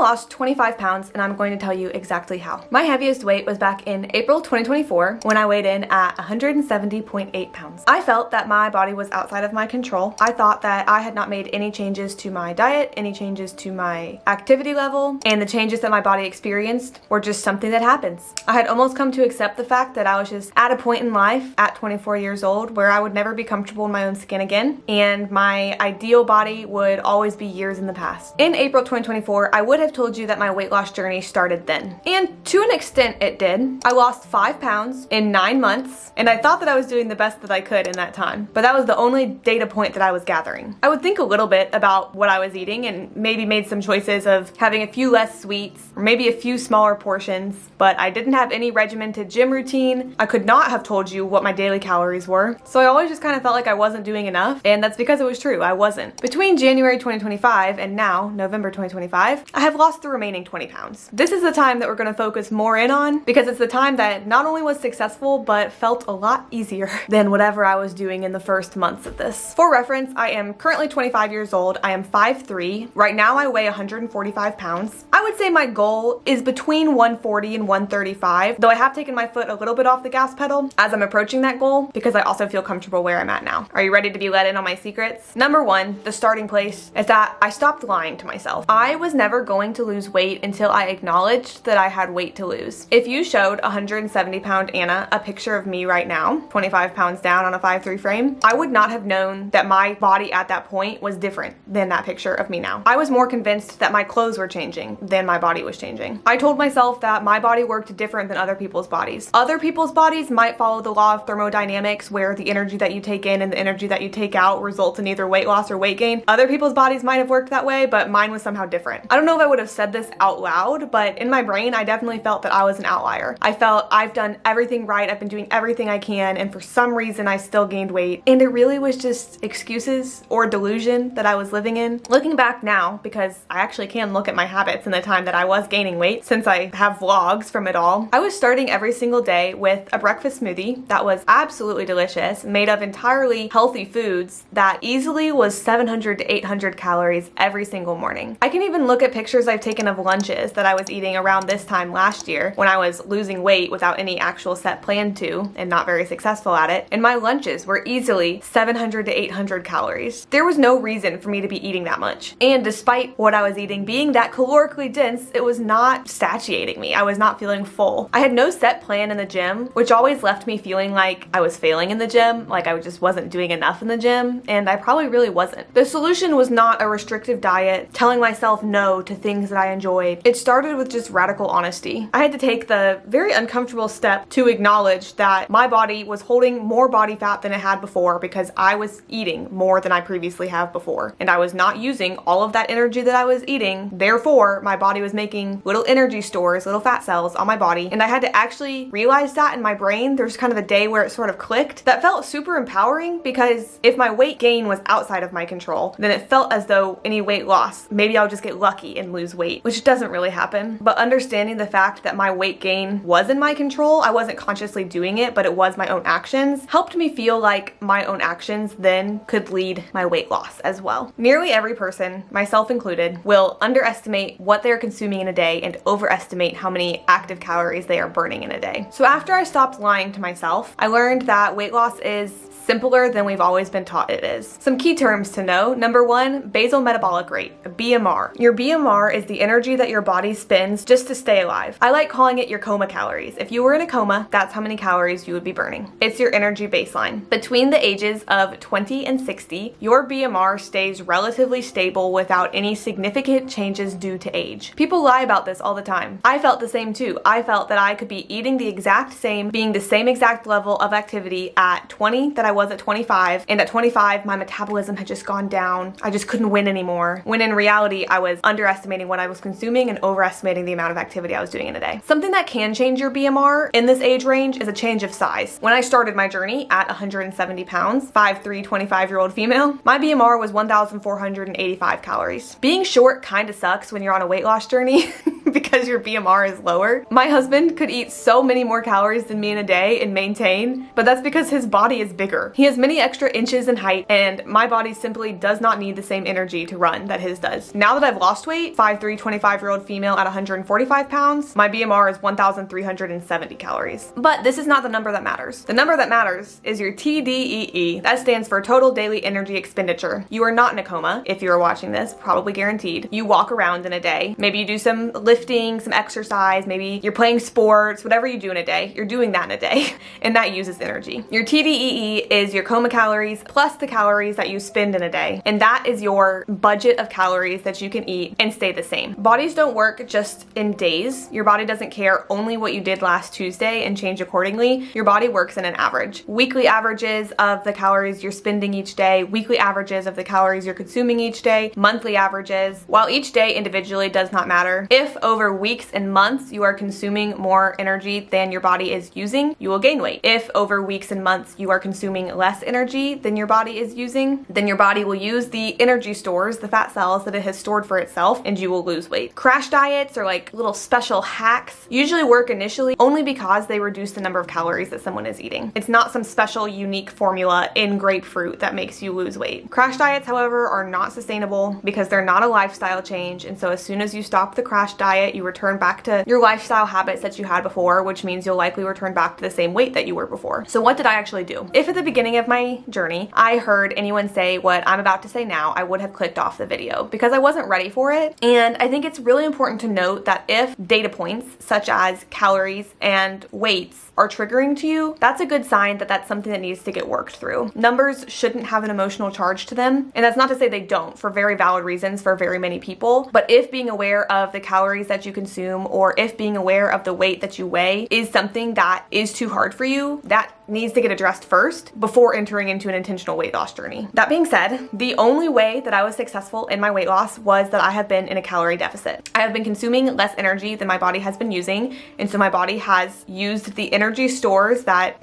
lost 25 pounds and I'm going to tell you exactly how. My heaviest weight was back in April 2024 when I weighed in at 170.8 pounds. I felt that my body was outside of my control. I thought that I had not made any changes to my diet, any changes to my activity level, and the changes that my body experienced were just something that happens. I had almost come to accept the fact that I was just at a point in life at 24 years old where I would never be comfortable in my own skin again, and my ideal body would always be years in the past. In April 2024, I would have told you that my weight loss journey started then. And to an extent it did. I lost 5 pounds in 9 months, and I thought that I was doing the best that I could in that time. But that was the only data point that I was gathering. I would think a little bit about what I was eating and maybe made some choices of having a few less sweets or maybe a few smaller portions, but I didn't have any regimented gym routine. I could not have told you what my daily calories were. So I always just kind of felt like I wasn't doing enough, and that's because it was true. I wasn't. Between January 2025 and now, November 2025, I have lost the remaining 20 pounds. This is the time that we're going to focus more in on because it's the time that not only was successful, but felt a lot easier than whatever I was doing in the first months of this. For reference, I am currently 25 years old. I am 5'3". Right now I weigh 145 pounds. I would say my goal is between 140 and 135, though I have taken my foot a little bit off the gas pedal as I'm approaching that goal because I also feel comfortable where I'm at now. Are you ready to be let in on my secrets? Number one, the starting place, is that I stopped lying to myself. I was never going to lose weight until I acknowledged that I had weight to lose. If you showed 170-pound Anna a picture of me right now, 25 pounds down on a 5'3" frame, I would not have known that my body at that point was different than that picture of me now. I was more convinced that my clothes were changing than my body was changing. I told myself that my body worked different than other people's bodies. Other people's bodies might follow the law of thermodynamics where the energy that you take in and the energy that you take out results in either weight loss or weight gain. Other people's bodies might have worked that way, but mine was somehow different. I don't know if I would have said this out loud, but in my brain, I definitely felt that I was an outlier. I felt I've done everything right, I've been doing everything I can, and for some reason I still gained weight. And it really was just excuses or delusion that I was living in. Looking back now, because I actually can look at my habits in the time that I was gaining weight, since I have vlogs from it all, I was starting every single day with a breakfast smoothie that was absolutely delicious, made of entirely healthy foods that easily was 700 to 800 calories every single morning. I can even look at pictures I've taken of lunches that I was eating around this time last year when I was losing weight without any actual set plan to and not very successful at it, and my lunches were easily 700 to 800 calories. There was no reason for me to be eating that much, and despite what I was eating being that calorically dense, it was not satiating me. I was not feeling full. I had no set plan in the gym, which always left me feeling like I was failing in the gym, like I just wasn't doing enough in the gym, and I probably really wasn't. The solution was not a restrictive diet, telling myself no to things that I enjoyed. It started with just radical honesty. I had to take the very uncomfortable step to acknowledge that my body was holding more body fat than it had before because I was eating more than I previously have before, and I was not using all of that energy that I was eating. Therefore, my body was making little energy stores, little fat cells on my body, and I had to actually realize that in my brain. There's kind of a day where it sort of clicked. That felt super empowering because if my weight gain was outside of my control, then it felt as though any weight loss, maybe I'll just get lucky and lose weight, which doesn't really happen. But understanding the fact that my weight gain was in my control, I wasn't consciously doing it, but it was my own actions, helped me feel like my own actions then could lead my weight loss as well. Nearly every person, myself included, will underestimate what they're consuming in a day and overestimate how many active calories they are burning in a day. So after I stopped lying to myself, I learned that weight loss is simpler than we've always been taught it is. Some key terms to know. Number one, basal metabolic rate, BMR. Your BMR is the energy that your body spends just to stay alive. I like calling it your coma calories. If you were in a coma, that's how many calories you would be burning. It's your energy baseline. Between the ages of 20 and 60, your BMR stays relatively stable without any significant changes due to age. People lie about this all the time. I felt the same too. I felt that I could be eating the exact same, being the same exact level of activity at 20 that I was at 25, and at 25 my metabolism had just gone down. I just couldn't win anymore, when in reality I was underestimating what I was consuming and overestimating the amount of activity I was doing in a day. Something that can change your BMR in this age range is a change of size. When I started my journey at 170 pounds, 5'3", 25-year-old female, my BMR was 1,485 calories. Being short kind of sucks when you're on a weight loss journey because your BMR is lower. My husband could eat so many more calories than me in a day and maintain, but that's because his body is bigger. He has many extra inches in height, and my body simply does not need the same energy to run that his does. Now that I've lost weight, 5'3", 25-year-old female at 145 pounds, my BMR is 1,370 calories. But this is not the number that matters. The number that matters is your TDEE. That stands for total daily energy expenditure. You are not in a coma if you are watching this, probably guaranteed. You walk around in a day. Maybe you do some lifting, some exercise, maybe you're playing sports, whatever you do in a day, you're doing that in a day, and that uses energy. Your TDEE is your coma calories plus the calories that you spend in a day, and that is your budget of calories that you can eat and stay the same. Bodies don't work just in days. Your body doesn't care only what you did last Tuesday and change accordingly. Your body works in an average. Weekly averages of the calories you're spending each day, weekly averages of the calories you're consuming each day, monthly averages. While each day individually does not matter, if over weeks and months you are consuming more energy than your body is using, you will gain weight. If over weeks and months you are consuming less energy than your body is using, then your body will use the energy stores, the fat cells that it has stored for itself, and you will lose weight. Crash diets or like little special hacks usually work initially only because they reduce the number of calories that someone is eating. It's not some special unique formula in grapefruit that makes you lose weight. Crash diets, however, are not sustainable because they're not a lifestyle change, and so as soon as you stop the crash diet, you return back to your lifestyle habits that you had before, which means you'll likely return back to the same weight that you were before. So what did I actually do? If at the beginning of my journey I heard anyone say what I'm about to say now, I would have clicked off the video because I wasn't ready for it. And I think it's really important to note that if data points such as calories and weights are triggering to you, that's a good sign that that's something that needs to get worked through. Numbers shouldn't have an emotional charge to them, and that's not to say they don't, for very valid reasons for very many people. But if being aware of the calories that you consume, or if being aware of the weight that you weigh is something that is too hard for you, that needs to get addressed first before entering into an intentional weight loss journey. That being said, the only way that I was successful in my weight loss was that I have been in a calorie deficit. I have been consuming less energy than my body has been using, and so my body has used the energy stores that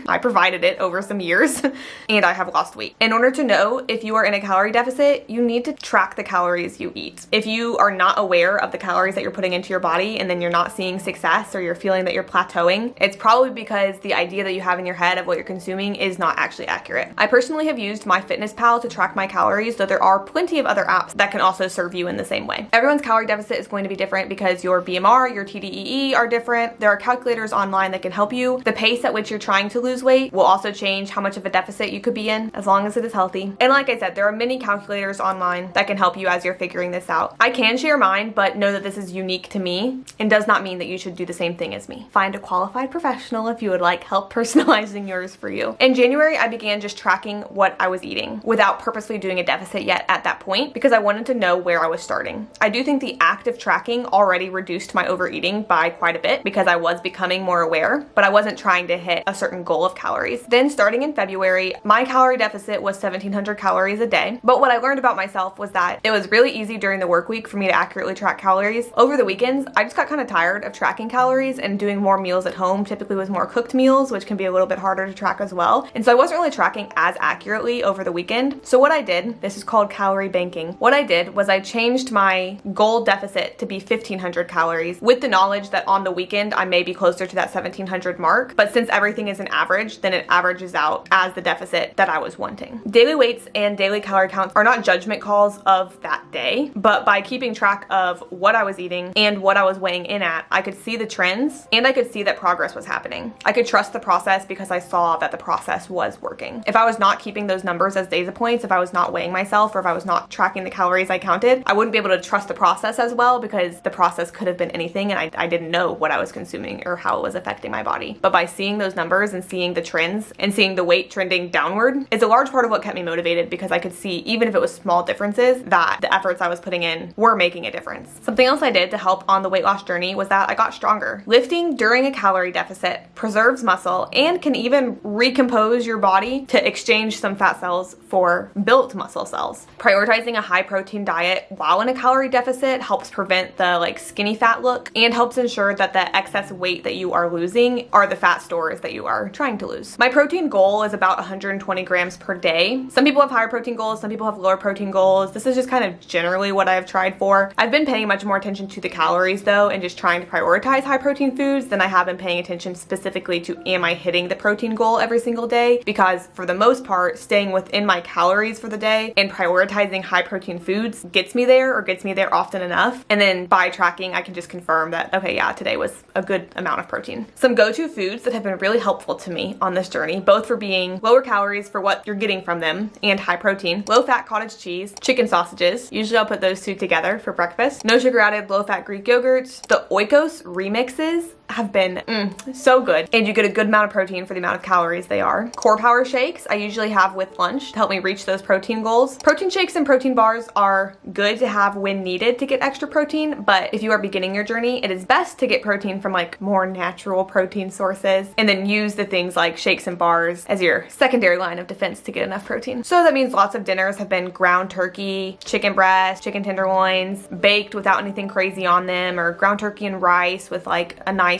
I provided it over some years, and I have lost weight. In order to know if you are in a calorie deficit, you need to track the calories you eat. If you are not aware of the calories that you're putting into your body and then you're not seeing success, or you're feeling that you're plateauing, it's probably because the idea that you have in your head of what you're consuming is not actually accurate. I personally have used MyFitnessPal to track my calories, though there are plenty of other apps that can also serve you in the same way. Everyone's calorie deficit is going to be different because your BMR, your TDEE are different. There are calculators online that can help you. The pace at which you're trying to lose weight will also change how much of a deficit you could be in, as long as it is healthy. And like I said, there are many calculators online that can help you as you're figuring this out. I can share mine, but know that this is unique to me and does not mean that you should do the same thing as me. Find a qualified professional if you would like help personalizing yours for you. In January, I began just tracking what I was eating without purposely doing a deficit yet at that point because I wanted to know where I was starting. I do think the act of tracking already reduced my overeating by quite a bit because I was becoming more aware, but I wasn't trying to hit a certain goal of calories. Then starting in February, my calorie deficit was 1,700 calories a day. But what I learned about myself was that it was really easy during the work week for me to accurately track calories. Over the weekends, I just got kind of tired of tracking calories and doing more meals at home, typically with more cooked meals, which can be a little bit harder to track as well. And so I wasn't really tracking as accurately over the weekend. So what I did, this is called calorie banking. What I did was I changed my goal deficit to be 1,500 calories with the knowledge that on the weekend I may be closer to that 1,700 mark. But since everything is an average, then it averages out as the deficit that I was wanting. Daily weights and daily calorie counts are not judgment calls of that day, but by keeping track of what I was eating and what I was weighing in at, I could see the trends and I could see that progress was happening. I could trust the process because I saw that the process was working. If I was not keeping those numbers as data points, if I was not weighing myself, or if I was not tracking the calories I counted, I wouldn't be able to trust the process as well because the process could have been anything and I didn't know what I was consuming or how it was affecting my body. But by seeing those numbers and seeing the trends and seeing the weight trending downward is a large part of what kept me motivated because I could see, even if it was small differences, that the efforts I was putting in were making a difference. Something else I did to help on the weight loss journey was that I got stronger. Lifting during a calorie deficit preserves muscle and can even recompose your body to exchange some fat cells for built muscle cells. Prioritizing a high protein diet while in a calorie deficit helps prevent the like skinny fat look and helps ensure that the excess weight that you are losing are the fat stores that you are trying to lose. My protein goal is about 120 grams per day. Some people have higher protein goals, some people have lower protein goals. This is just kind of generally what I've tried for. I've been paying much more attention to the calories though, and just trying to prioritize high protein foods than I have been paying attention specifically to am I hitting the protein goal every single day, because for the most part, staying within my calories for the day and prioritizing high protein foods gets me there, or gets me there often enough. And then by tracking, I can just confirm that, okay, yeah, today was a good amount of protein. Some go-to foods that have been really helpful to me on this journey, both for being lower calories for what you're getting from them and high protein: low-fat cottage cheese, chicken sausages. Usually I'll put those two together for breakfast. No sugar added low-fat Greek yogurts. The Oikos remixes have been so good, and you get a good amount of protein for the amount of calories they are. Core Power shakes I usually have with lunch to help me reach those protein goals. Protein shakes and protein bars are good to have when needed to get extra protein, but if you are beginning your journey, it is best to get protein from like more natural protein sources, and then use the things like shakes and bars as your secondary line of defense to get enough protein. So that means lots of dinners have been ground turkey, chicken breast, chicken tenderloins, baked without anything crazy on them, or ground turkey and rice with like a nice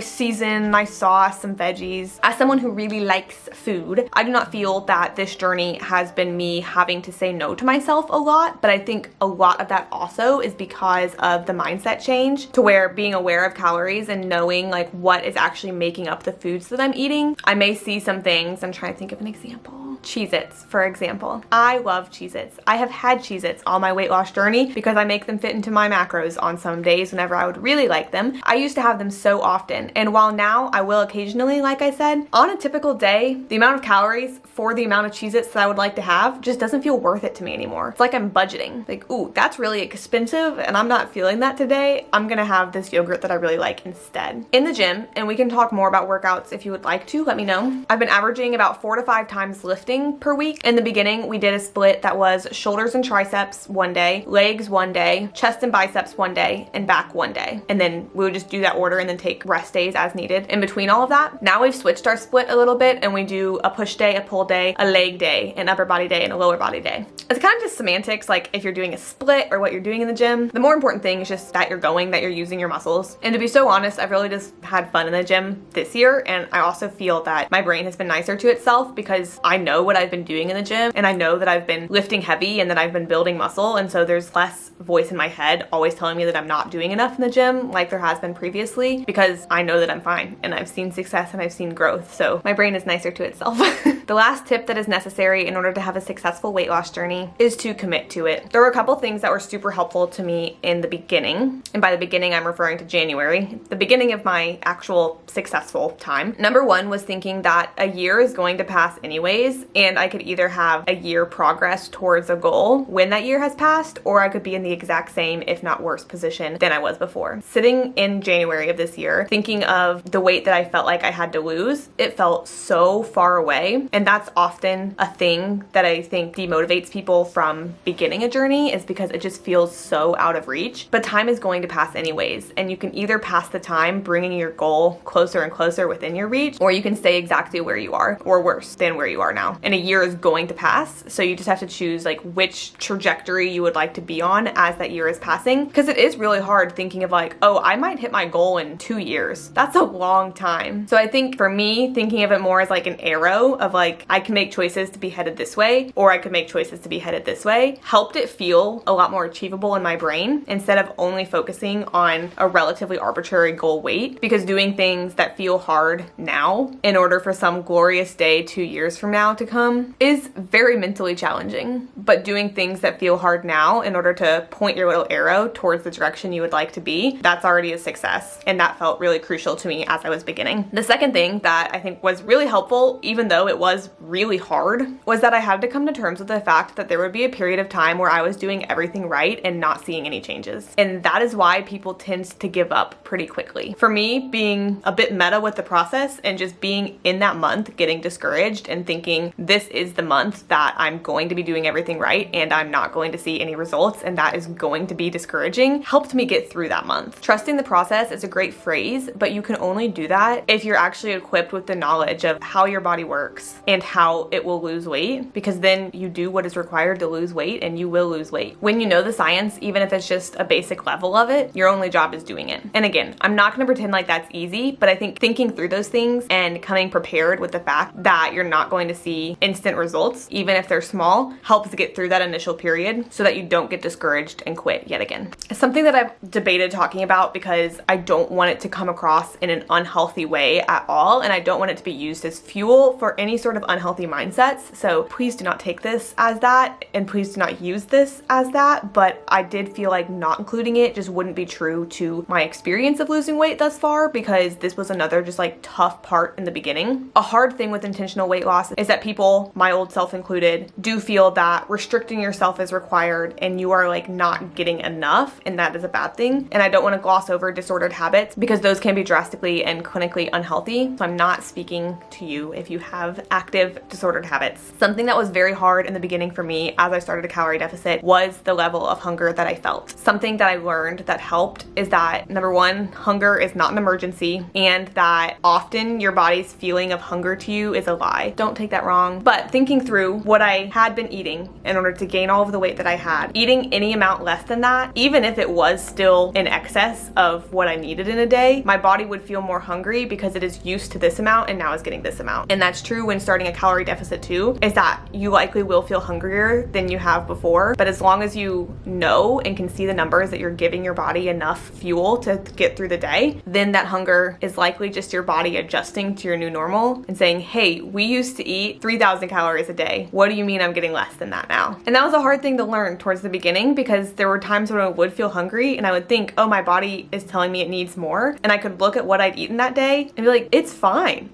season, nice sauce, some veggies. As someone who really likes food, I do not feel that this journey has been me having to say no to myself a lot, but I think a lot of that also is because of the mindset change to where being aware of calories and knowing like what is actually making up the foods that I'm eating. I may see some things, I'm trying to think of an example. Cheez-Its, for example. I love Cheez-Its. I have had Cheez-Its on my weight loss journey because I make them fit into my macros on some days whenever I would really like them. I used to have them so often, and while now I will occasionally, like I said, on a typical day, the amount of calories for the amount of Cheez-Its that I would like to have just doesn't feel worth it to me anymore. It's like I'm budgeting. Like, ooh, that's really expensive and I'm not feeling that today. I'm gonna have this yogurt that I really like instead. In the gym, and we can talk more about workouts if you would like to, let me know. I've been averaging about 4 to 5 times lifting per week. In the beginning, we did a split that was shoulders and triceps one day, legs one day, chest and biceps one day, and back one day. And then we would just do that order and then take rest days as needed in between all of that. Now we've switched our split a little bit and we do a push day, a pull day, a leg day, an upper body day, and a lower body day. It's kind of just semantics, like if you're doing a split or what you're doing in the gym. The more important thing is just that you're going, that you're using your muscles. And to be so honest, I've really just had fun in the gym this year, and I also feel that my brain has been nicer to itself because I know what I've been doing in the gym, and I know that I've been lifting heavy and that I've been building muscle, and so there's less voice in my head always telling me that I'm not doing enough in the gym like there has been previously, because I know that I'm fine and I've seen success and I've seen growth, so my brain is nicer to itself. The last tip that is necessary in order to have a successful weight loss journey is to commit to it. There were a couple things that were super helpful to me in the beginning, and by the beginning I'm referring to January, the beginning of my actual successful time. Number one was thinking that a year is going to pass anyways, and I could either have a year progress towards a goal when that year has passed, or I could be in the exact same, if not worse, position than I was before. Sitting in January of this year, thinking of the weight that I felt like I had to lose, it felt so far away, and that's often a thing that I think demotivates people from beginning a journey, is because it just feels so out of reach. But time is going to pass anyways, and you can either pass the time bringing your goal closer and closer within your reach, or you can stay exactly where you are, or worse than where you are now. And a year is going to pass, so you just have to choose like which trajectory you would like to be on as that year is passing, because it is really hard thinking of like, oh, I might hit my goal in 2 years. That's a long time. So I think for me, thinking of it more as like an arrow of like, I can make choices to be headed this way, or I could make choices to be headed this way, helped it feel a lot more achievable in my brain instead of only focusing on a relatively arbitrary goal weight, because doing things that feel hard now in order for some glorious day 2 years from now to come is very mentally challenging. But doing things that feel hard now in order to point your little arrow towards the direction you would like to be, that's already a success. And that felt really crucial to me as I was beginning. The second thing that I think was really helpful, even though it was was really hard was that I had to come to terms with the fact that there would be a period of time where I was doing everything right and not seeing any changes. And that is why people tend to give up pretty quickly. For me, being a bit meta with the process and just being in that month getting discouraged and thinking this is the month that I'm going to be doing everything right and I'm not going to see any results and that is going to be discouraging helped me get through that month. Trusting the process is a great phrase, but you can only do that if you're actually equipped with the knowledge of how your body works and how it will lose weight, because then you do what is required to lose weight and you will lose weight. When you know the science, even if it's just a basic level of it, your only job is doing it. And again, I'm not going to pretend like that's easy, but I think thinking through those things and coming prepared with the fact that you're not going to see instant results, even if they're small, helps get through that initial period so that you don't get discouraged and quit yet again. It's something that I've debated talking about because I don't want it to come across in an unhealthy way at all, and I don't want it to be used as fuel for any sort of unhealthy mindsets. So please do not take this as that, and please do not use this as that, but I did feel like not including it just wouldn't be true to my experience of losing weight thus far, because this was another just like tough part in the beginning. A hard thing with intentional weight loss is that people, my old self included, do feel that restricting yourself is required and you are like not getting enough, and that is a bad thing. And I don't want to gloss over disordered habits because those can be drastically and clinically unhealthy. So I'm not speaking to you if you have active disordered habits. Something that was very hard in the beginning for me as I started a calorie deficit was the level of hunger that I felt. Something that I learned that helped is that, number one, hunger is not an emergency, and that often your body's feeling of hunger to you is a lie. Don't take that wrong. But thinking through what I had been eating in order to gain all of the weight that I had, eating any amount less than that, even if it was still in excess of what I needed in a day, my body would feel more hungry because it is used to this amount and now is getting this amount. And that's true when starting a calorie deficit too, is that you likely will feel hungrier than you have before. But as long as you know and can see the numbers that you're giving your body enough fuel to get through the day, then that hunger is likely just your body adjusting to your new normal and saying, hey, we used to eat 3,000 calories a day. What do you mean I'm getting less than that now? And that was a hard thing to learn towards the beginning, because there were times when I would feel hungry and I would think, oh, my body is telling me it needs more. And I could look at what I'd eaten that day and be like, it's fine.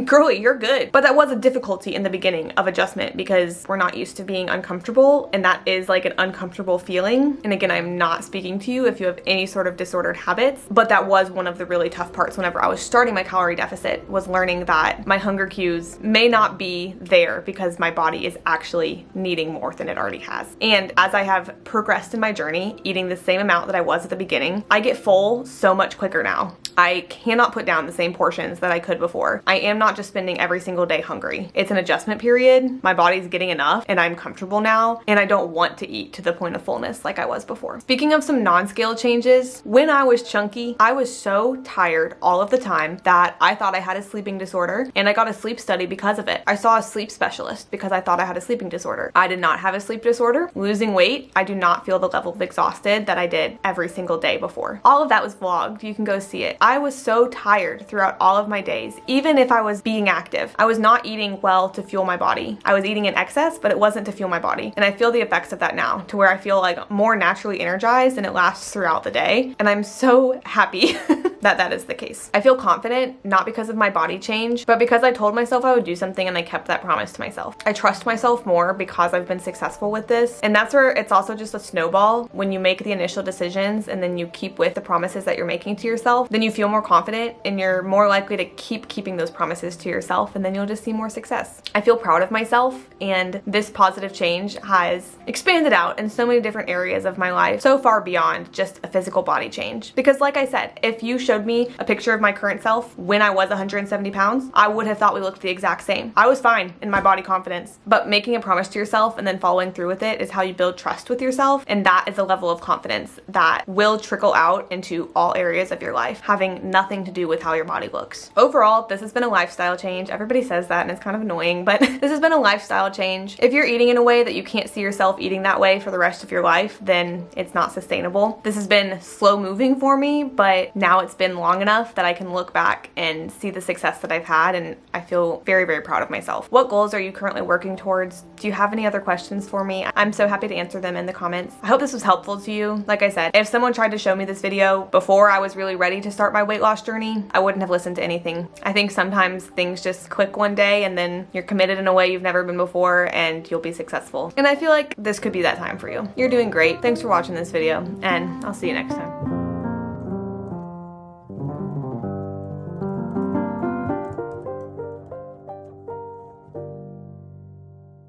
Girly, you're good. But that was a difficulty in the beginning of adjustment because we're not used to being uncomfortable, and that is like an uncomfortable feeling. And again, I'm not speaking to you if you have any sort of disordered habits, but that was one of the really tough parts whenever I was starting my calorie deficit, was learning that my hunger cues may not be there because my body is actually needing more than it already has. And as I have progressed in my journey, eating the same amount that I was at the beginning, I get full so much quicker now. I cannot put down the same portions that I could before. I am not just spending every single day hungry. It's an adjustment period. My body's getting enough and I'm comfortable now, and I don't want to eat to the point of fullness like I was before. Speaking of some non-scale changes, when I was chunky, I was so tired all of the time that I thought I had a sleeping disorder, and I got a sleep study because of it. I saw a sleep specialist because I thought I had a sleeping disorder. I did not have a sleep disorder. Losing weight, I do not feel the level of exhausted that I did every single day before. All of that was vlogged. You can go see it. I was so tired throughout all of my days, even if I was being active. I was not eating well to fuel my body. I was eating in excess, but it wasn't to fuel my body. And I feel the effects of that now, to where I feel like more naturally energized and it lasts throughout the day. And I'm so happy that that is the case. I feel confident, not because of my body change, but because I told myself I would do something and I kept that promise to myself. I trust myself more because I've been successful with this. And that's where it's also just a snowball. When you make the initial decisions and then you keep with the promises that you're making to yourself, then you feel more confident and you're more likely to keep keeping those promises to yourself, and then you'll just see more success. I feel proud of myself, and this positive change has expanded out in so many different areas of my life, so far beyond just a physical body change. Because like I said, if you showed me a picture of my current self when I was 170 pounds, I would have thought we looked the exact same. I was fine in my body confidence, but making a promise to yourself and then following through with it is how you build trust with yourself, and that is a level of confidence that will trickle out into all areas of your life, having nothing to do with how your body looks. Overall, this has been a lifestyle change. Everybody says that and it's kind of annoying, but this has been a lifestyle change. If you're eating in a way that you can't see yourself eating that way for the rest of your life, then it's not sustainable. This has been slow moving for me, but now it's been long enough that I can look back and see the success that I've had, and I feel very, very proud of myself. What goals are you currently working towards? Do you have any other questions for me? I'm so happy to answer them in the comments. I hope this was helpful to you. Like I said, if someone tried to show me this video before I was really ready to start my weight loss journey, I wouldn't have listened to anything. I think sometimes things just click one day and then you're committed in a way you've never been before and you'll be successful. And I feel like this could be that time for you. You're doing great. Thanks for watching this video, and I'll see you next time.